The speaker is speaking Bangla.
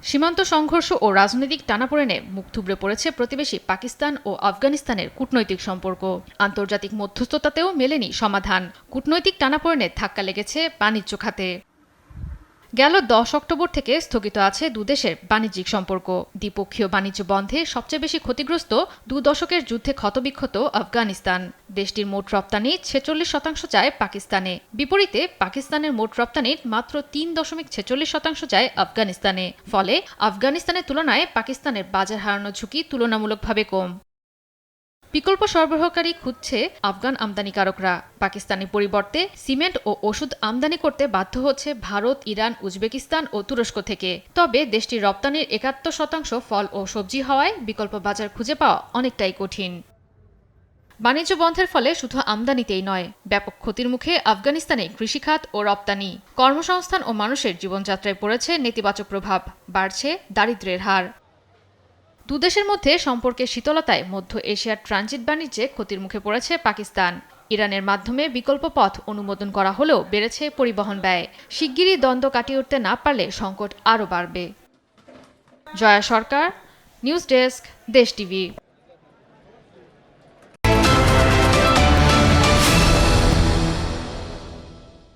সীমান্ত সংঘর্ষ ও রাজনৈতিক টানাপোড়েনে মুখ থুবড়ে পড়েছে প্রতিবেশী পাকিস্তান ও আফগানিস্তানের কূটনৈতিক সম্পর্ক। আন্তর্জাতিক মধ্যস্থতাতেও মেলেনি সমাধান। কূটনৈতিক টানাপোড়েনে ধাক্কা লেগেছে বাণিজ্য খাতে। গেল 10 অক্টোবর থেকে স্থগিত আছে দুদেশের বাণিজ্যিক সম্পর্ক। দ্বিপক্ষীয় বাণিজ্য বন্ধে সবচেয়ে বেশি ক্ষতিগ্রস্ত 2 দশকের যুদ্ধে ক্ষতবিক্ষত আফগানিস্তান। দেশটির মোট রপ্তানি 46% যায় পাকিস্তানে। বিপরীতে পাকিস্তানের মোট রপ্তানির মাত্র 3.46% যায় আফগানিস্তানে। ফলে আফগানিস্তানের তুলনায় পাকিস্তানের বাজার হারানোর ঝুঁকি তুলনামূলকভাবে কম। বিকল্প সরবরাহকারী খুঁজছে আফগান আমদানিকারকরা। পাকিস্তানি পরিবর্তে সিমেন্ট ও ওষুধ আমদানি করতে বাধ্য হচ্ছে ভারত, ইরান, উজবেকিস্তান ও তুরস্ক থেকে। তবে দেশটির রপ্তানির 71% ফল ও সবজি হওয়ায় বিকল্প বাজার খুঁজে পাওয়া অনেকটাই কঠিন। বাণিজ্য বন্ধের ফলে শুধু আমদানিতেই নয়, ব্যাপক ক্ষতির মুখে আফগানিস্তানে কৃষিখাত ও রপ্তানি। কর্মসংস্থান ও মানুষের জীবনযাত্রায় পড়েছে নেতিবাচক প্রভাব। বাড়ছে দারিদ্র্যের হার। দুদেশের মধ্যে সম্পর্কের শীতলতায় মধ্য এশিয়ার ট্রানজিট বাণিজ্যে ক্ষতির মুখে পড়েছে পাকিস্তান। ইরানের মাধ্যমে বিকল্প পথ অনুমোদন করা হলেও বেড়েছে পরিবহন ব্যয়। শিগগিরই দ্বন্দ্ব কাটিয়ে উঠতে না পারলে সংকট আরও বাড়বে। জয়া সরকার, নিউজ ডেস্ক, দেশ টিভি।